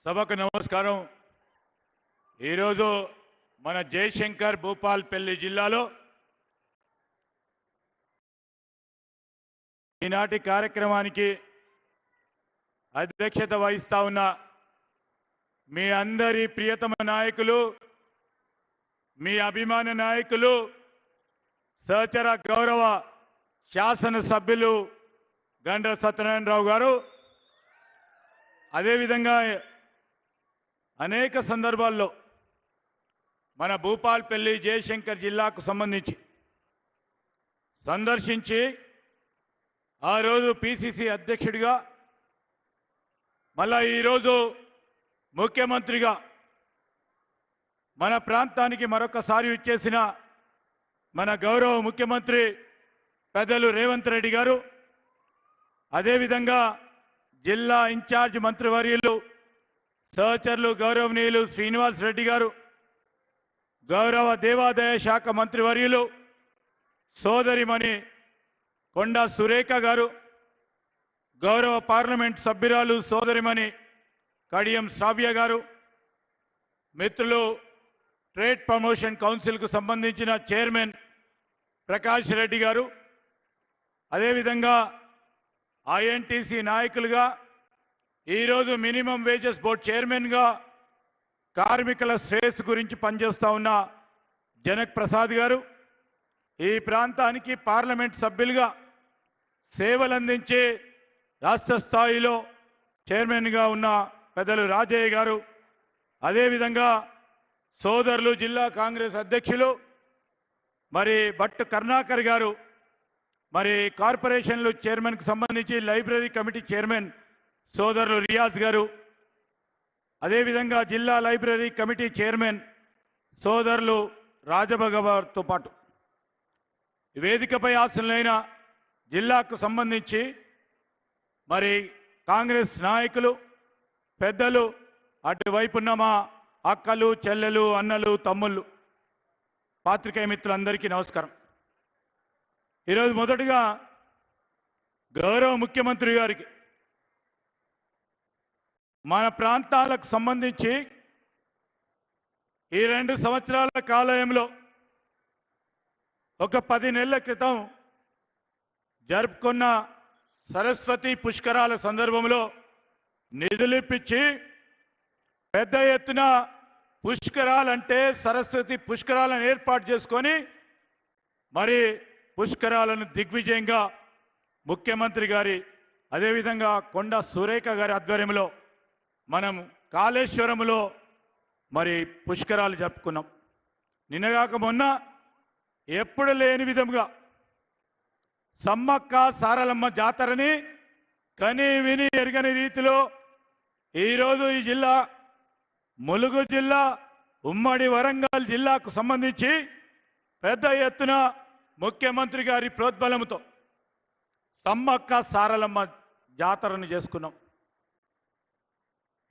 సభకు నమస్కారం। ఈరోజు మన జయశంకర్ భూపాల్పల్లి జిల్లాలో ఈనాటి కార్యక్రమానికి అధ్యక్షత వహిస్తా ఉన్న మీ అందరి ప్రియతమ నాయకులు, మీ అభిమాన నాయకులు, సహచర గౌరవ శాసనసభ్యులు గండ్ర సత్యనారాయణరావు గారు, అదేవిధంగా అనేక సందర్భాల్లో మన భూపాల్పల్లి జయశంకర్ జిల్లాకు సంబంధించి సందర్శించి ఆ రోజు పిసిసి అధ్యక్షుడిగా మళ్ళా ఈరోజు ముఖ్యమంత్రిగా మన ప్రాంతానికి మరొకసారి ఇచ్చేసిన మన గౌరవ ముఖ్యమంత్రి పెద్దలు రేవంత్ రెడ్డి గారు, అదేవిధంగా జిల్లా ఇన్ఛార్జ్ మంత్రివర్యులు సహచరులు గౌరవనీయులు శ్రీనివాస్ రెడ్డి గారు, గౌరవ దేవాదాయ శాఖ మంత్రివర్యులు సోదరిమణి కొండా సురేఖ గారు, గౌరవ పార్లమెంట్ సభ్యురాలు సోదరిమణి కడియం శ్రావ్య గారు, మిత్రులు ట్రేడ్ ప్రమోషన్ కౌన్సిల్కు సంబంధించిన చైర్మన్ ప్రకాష్ రెడ్డి గారు, అదేవిధంగా ఐఎన్టీసీ నాయకులుగా ఈరోజు మినిమం వేజెస్ బోర్డు చైర్మన్గా కార్మికుల శ్రేయస్సు గురించి పనిచేస్తూ ఉన్న జనక్ ప్రసాద్ గారు, ఈ ప్రాంతానికి పార్లమెంట్ సభ్యులుగా సేవలందించి రాష్ట్ర స్థాయిలో చైర్మన్గా ఉన్న పెద్దలు రాజయ్య గారు, అదేవిధంగా సోదరులు జిల్లా కాంగ్రెస్ అధ్యక్షులు మరి భట్టు కరుణాకర్ గారు, మరి కార్పొరేషన్లు చైర్మన్కి సంబంధించి లైబ్రరీ కమిటీ చైర్మన్ సోదరులు రియాజ్ గారు, అదేవిధంగా జిల్లా లైబ్రరీ కమిటీ చైర్మన్ సోదరులు రాజభగవారితో పాటు వేదికపై ఆసనులైన జిల్లాకు సంబంధించి మరి కాంగ్రెస్ నాయకులు పెద్దలు, అటువైపున్న మా అక్కలు, చెల్లెలు, అన్నలు, తమ్ముళ్ళు, పాత్రికేయ మిత్రులందరికీ నమస్కారం। ఈరోజు మొదటగా గౌరవ ముఖ్యమంత్రి గారికి మన ప్రాంతాలకు సంబంధించి ఈ 2 సంవత్సరాల కాలంలో ఒక 10 నెలల క్రితం జరుపుకున్న సరస్వతి పుష్కరాల సందర్భంలో నిధులిప్పించి పెద్ద ఎత్తున పుష్కరాలంటే సరస్వతి పుష్కరాలను ఏర్పాటు చేసుకొని మరి పుష్కరాలను దిగ్విజయంగా ముఖ్యమంత్రి గారి అదేవిధంగా కొండా సురేఖ గారి ఆధ్వర్యంలో మనం కాళేశ్వరంలో మరి పుష్కరాలు జరుపుకున్నాం। నిన్నగాక మొన్న ఎప్పుడు లేని విధంగా సమ్మక్క సారలమ్మ జాతరని కని విని ఎరగని రీతిలో ఈరోజు ఈ జిల్లా ములుగు జిల్లా, ఉమ్మడి వరంగల్ జిల్లాకు సంబంధించి పెద్ద ఎత్తున ముఖ్యమంత్రి గారి ప్రోద్బలంతో సమ్మక్క సారలమ్మ జాతరను చేసుకున్నాం।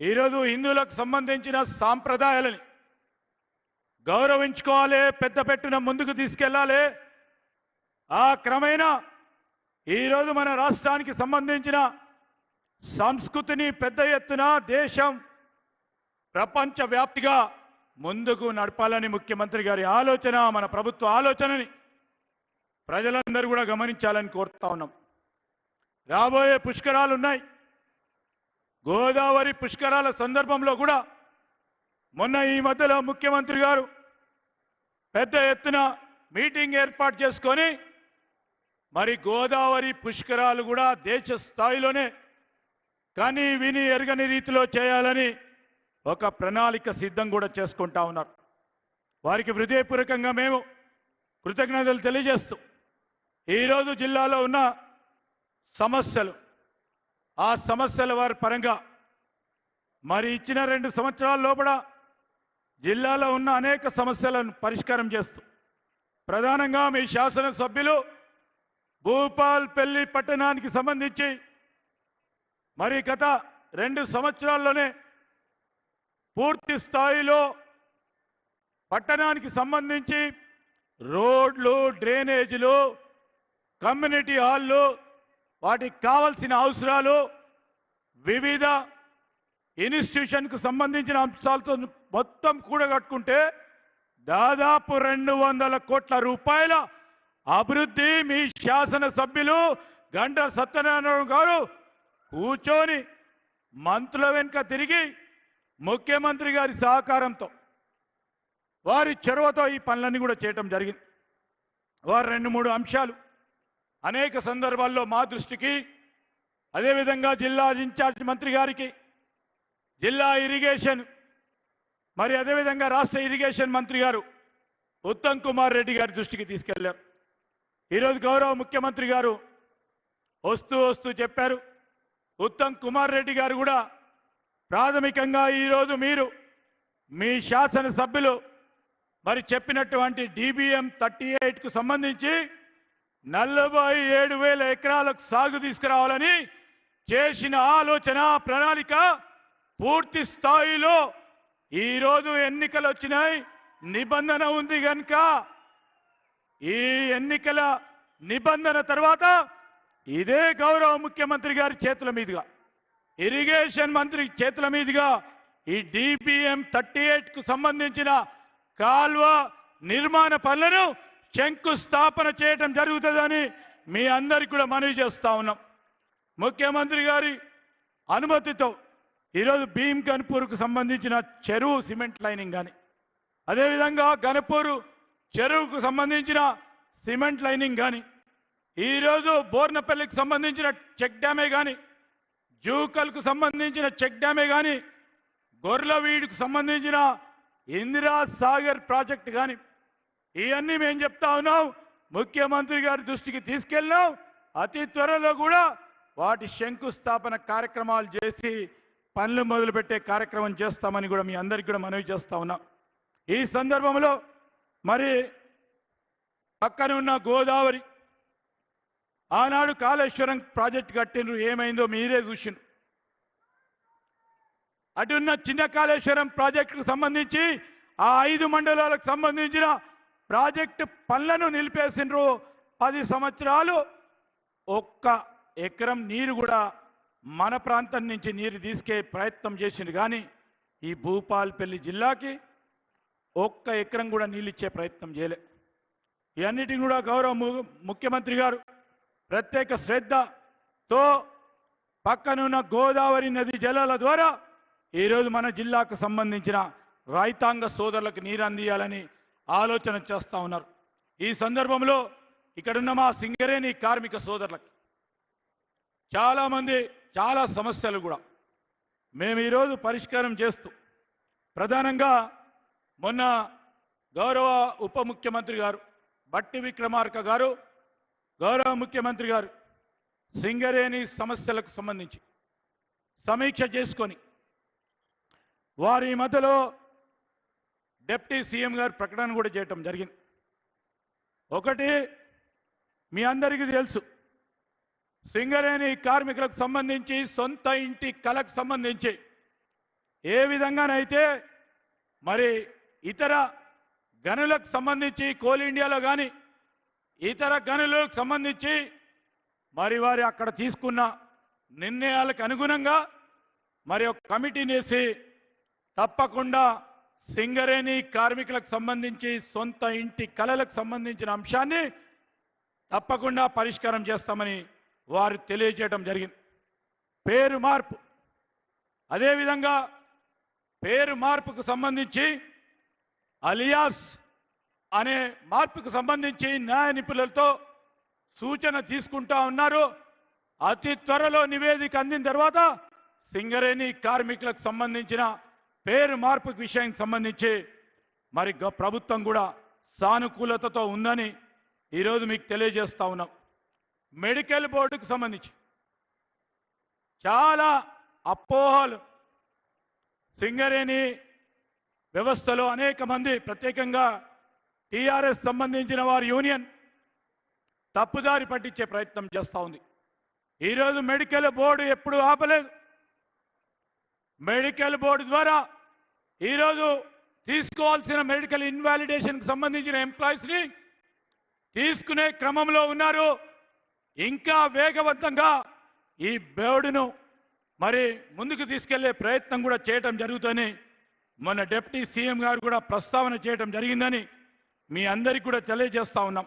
ఈరోజు హిందువులకు సంబంధించిన సాంప్రదాయాలని గౌరవించుకోవాలి, పెద్ద పెట్టున ముందుకు తీసుకెళ్లాలి। ఆ క్రమేణా ఈరోజు మన రాష్ట్రానికి సంబంధించిన సంస్కృతిని పెద్ద ఎత్తున దేశం ప్రపంచవ్యాప్తిగా ముందుకు నడపాలని ముఖ్యమంత్రి గారి ఆలోచన, మన ప్రభుత్వ ఆలోచనని ప్రజలందరూ కూడా గమనించాలని కోరుతా ఉన్నాం। రాబోయే పుష్కరాలు ఉన్నాయి। గోదావరి పుష్కరాల సందర్భంలో కూడా మొన్న ఈ మధ్యలో ముఖ్యమంత్రి గారు పెద్ద ఎత్తున మీటింగ్ ఏర్పాటు చేసుకొని మరి గోదావరి పుష్కరాలు కూడా దేశ స్థాయిలోనే కానీ విని ఎరగని రీతిలో చేయాలని ఒక ప్రణాళిక సిద్ధం కూడా చేసుకుంటా ఉన్నారు। వారికి హృదయపూర్వకంగా మేము కృతజ్ఞతలు తెలియజేస్తూ ఈరోజు జిల్లాలో ఉన్న సమస్యలు, ఆ సమస్యల వారి పరంగా మరి ఇచ్చిన 2 సంవత్సరాల లోపల జిల్లాలో ఉన్న అనేక సమస్యలను పరిష్కారం చేస్తూ ప్రధానంగా మీ శాసనసభ్యులు భూపాల్పల్లి పట్టణానికి సంబంధించి మరి గత 2 సంవత్సరాల్లోనే పూర్తి స్థాయిలో పట్టణానికి సంబంధించి రోడ్లు, డ్రైనేజీలు, కమ్యూనిటీ హాళ్ళు, వాటికి కావాల్సిన అవసరాలు, వివిధ ఇన్స్టిట్యూషన్కు సంబంధించిన అంశాలతో మొత్తం కూడగట్టుకుంటే దాదాపు 200 కోట్ల రూపాయల అభివృద్ధి మీ శాసనసభ్యులు గంటా సత్యనారాయణ గారు కూర్చొని మంత్రుల వెనుక తిరిగి ముఖ్యమంత్రి గారి సహకారంతో వారి చొరవతో ఈ పనులన్నీ కూడా చేయటం జరిగింది. వారు 2-3 అంశాలు అనేక సందర్భాల్లో మా దృష్టికి, అదేవిధంగా జిల్లా ఇన్ఛార్జ్ మంత్రి గారికి, జిల్లా ఇరిగేషన్ మరి అదేవిధంగా రాష్ట్ర ఇరిగేషన్ మంత్రి గారు ఉత్తమ్ కుమార్ రెడ్డి గారి దృష్టికి తీసుకెళ్లారు. ఈరోజు గౌరవ ముఖ్యమంత్రి గారు వస్తూ చెప్పారు. ఉత్తమ్ కుమార్ రెడ్డి గారు కూడా ప్రాథమికంగా ఈరోజు మీరు మీ శాసనసభ్యులు మరి చెప్పినటువంటి DBM 38కు సంబంధించి 47,000 ఎకరాలకు సాగు తీసుకురావాలని చేసిన ఆలోచన ప్రణాళిక పూర్తి స్థాయిలో ఈరోజు ఎన్నికలు వచ్చినాయి. నిబంధన ఉంది కనుక ఈ ఎన్నికల నిబంధన తర్వాత ఇదే గౌరవ ముఖ్యమంత్రి గారి చేతుల మీదుగా, ఇరిగేషన్ మంత్రి చేతుల మీదుగా ఈ DBM 38కు సంబంధించిన కాల్వ నిర్మాణ పనులను శంకుస్థాపన చేయటం జరుగుతుందని మీ అందరికీ కూడా మనవి చేస్తా ఉన్నాం. ముఖ్యమంత్రి గారి అనుమతితో ఈరోజు భీమ్ గన్పూర్కు సంబంధించిన చెరువు సిమెంట్ లైనింగ్ కానీ, అదేవిధంగా గన్పూర్ చెరువుకు సంబంధించిన సిమెంట్ లైనింగ్ కానీ, ఈరోజు బోర్నపల్లికి సంబంధించిన చెక్ డ్యామే కానీ, జూకల్కు సంబంధించిన చెక్ డ్యామే కానీ, గొర్లవీడుకు సంబంధించిన ఇందిరా సాగర్ ప్రాజెక్టు కానీ, ఇవన్నీ మేము చెప్తా ఉన్నాం. ముఖ్యమంత్రి గారి దృష్టికి తీసుకెళ్ళినాం. అతి త్వరలో కూడా వాటి శంకుస్థాపన కార్యక్రమాలు చేసి పనులు మొదలుపెట్టే కార్యక్రమం చేస్తామని కూడా మీ అందరికీ కూడా మనవి చేస్తా ఉన్నాం. ఈ సందర్భంలో మరి పక్కన ఉన్న గోదావరి ఆనాడు కాళేశ్వరం ప్రాజెక్టు కట్టినరు, ఏమైందో మీరే చూసిండ్రు. అటున్న చిన్న కాళేశ్వరం ప్రాజెక్టుకు సంబంధించి ఆ 5 మండలాలకు సంబంధించిన ప్రాజెక్టు పనులను నిలిపేసిండ్రు. 10 సంవత్సరాలు ఒక్క ఎకరం నీరు కూడా మన ప్రాంతం నుంచి నీరు తీసుకే ప్రయత్నం చేసిండ్రు. కానీ ఈ భూపాలపల్లి జిల్లాకి ఒక్క ఎకరం కూడా నీళ్ళు ఇచ్చే ప్రయత్నం చేయలే. ఇవన్నిటిని కూడా గౌరవ ముఖ్యమంత్రి గారు ప్రత్యేక శ్రద్ధతో పక్కనున్న గోదావరి నది జలాల ద్వారా ఈరోజు మన జిల్లాకు సంబంధించిన రైతాంగ సోదరులకు నీరు అందియాలని ఆలోచన చేస్తూ ఉన్నారు. ఈ సందర్భంలో ఇక్కడున్న మా సింగరేణి కార్మిక సోదరులకు చాలామంది చాలా సమస్యలు కూడా మేము ఈరోజు పరిష్కారం చేస్తూ, ప్రధానంగా మొన్న గౌరవ ఉప ముఖ్యమంత్రి గారు బట్టి విక్రమార్క గారు, గౌరవ ముఖ్యమంత్రి గారు సింగరేణి సమస్యలకు సంబంధించి సమీక్ష చేసుకొని వారి మధ్యలో డిప్యూటీ సీఎం గారు ప్రకటన కూడా చేయటం జరిగింది. ఒకటి మీ అందరికీ తెలుసు, సింగరేణి కార్మికులకు సంబంధించి సొంత ఇంటి కళకు సంబంధించి ఏ విధంగానైతే మరి ఇతర గనులకు సంబంధించి కోల్ ఇండియాలో కానీ ఇతర గనులకు సంబంధించి మరి వారి అక్కడ తీసుకున్న నిర్ణయాలకు అనుగుణంగా మరి ఒక కమిటీని వేసి తప్పకుండా సింగరేణి కార్మికులకు సంబంధించి సొంత ఇంటి కళలకు సంబంధించిన అంశాన్ని తప్పకుండా పరిష్కారం చేస్తామని వారు తెలియజేయడం జరిగింది. పేరు మార్పు, అదేవిధంగా పేరు మార్పుకు సంబంధించి అలియాస్ అనే మార్పుకు సంబంధించి న్యాయ నిపుణులతో సూచన తీసుకుంటా ఉన్నారు. అతి త్వరలో నివేదిక అందిన తర్వాత సింగరేణి కార్మికులకు సంబంధించిన పేరు మార్పు విషయానికి సంబంధించి మరి ప్రభుత్వం కూడా సానుకూలతతో ఉందని ఈరోజు మీకు తెలియజేస్తా ఉన్నాం. మెడికల్ బోర్డుకు సంబంధించి చాలా అపోహలు సింగరేణి వ్యవస్థలో అనేక మంది, ప్రత్యేకంగా టీఆర్ఎస్ సంబంధించిన వారి యూనియన్ తప్పుదారి పట్టించే ప్రయత్నం చేస్తూ ఉంది. ఈరోజు మెడికల్ బోర్డు ఎప్పుడు ఆపలేదు. మెడికల్ బోర్డు ద్వారా ఈరోజు తీసుకోవాల్సిన మెడికల్ ఇన్వాలిడేషన్కి సంబంధించిన ఎంప్లాయీస్ని తీసుకునే క్రమంలో ఉన్నారు. ఇంకా వేగవంతంగా ఈ బోర్డును మరి ముందుకు తీసుకెళ్లే ప్రయత్నం కూడా చేయటం జరుగుతుందని మొన్న డిప్యూటీ సీఎం గారు కూడా ప్రస్తావన చేయటం జరిగిందని మీ అందరికీ కూడా తెలియజేస్తా ఉన్నాం.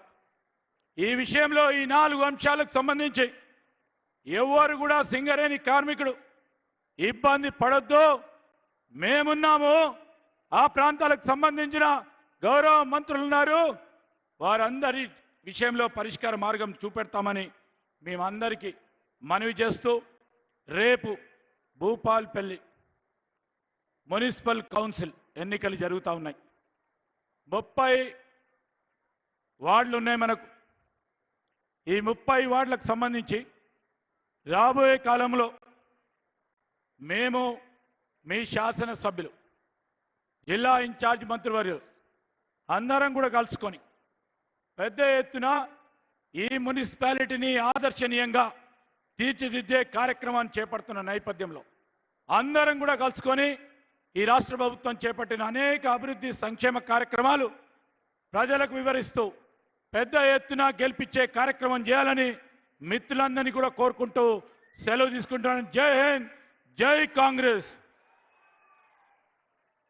ఈ విషయంలో ఈ 4 అంశాలకు సంబంధించి ఎవరు కూడా సింగరేణి కార్మికుడు ఇబ్బంది పడొద్దు, మేమున్నాము, ఆ ప్రాంతాలకు సంబంధించిన గౌరవ మంత్రులు ఉన్నారు, వారందరి విషయంలో పరిష్కార మార్గం చూపెడతామని మేమందరికీ మనవి చేస్తూ, రేపు భూపాల్పల్లి మున్సిపల్ కౌన్సిల్ ఎన్నికలు జరుగుతూ ఉన్నాయి. 30 వార్డులు ఉన్నాయి మనకు. ఈ 30 వార్డులకు సంబంధించి రాబోయే కాలంలో మేము మీ శాసనసభ్యులు, జిల్లా ఇన్ఛార్జ్ మంత్రివర్యులు అందరం కూడా కలుసుకొని పెద్ద ఎత్తున ఈ మున్సిపాలిటీని ఆదర్శనీయంగా తీర్చిదిద్దే కార్యక్రమాన్ని చేపడుతున్న నేపథ్యంలో అందరం కూడా కలుసుకొని ఈ రాష్ట్ర ప్రభుత్వం చేపట్టిన అనేక అభివృద్ధి సంక్షేమ కార్యక్రమాలు ప్రజలకు వివరిస్తూ పెద్ద ఎత్తున గెలిపించే కార్యక్రమం చేయాలని మిత్రులందరినీ కూడా కోరుకుంటూ సెలవు తీసుకుంటున్నాను. జై హింద్, జై కాంగ్రెస్.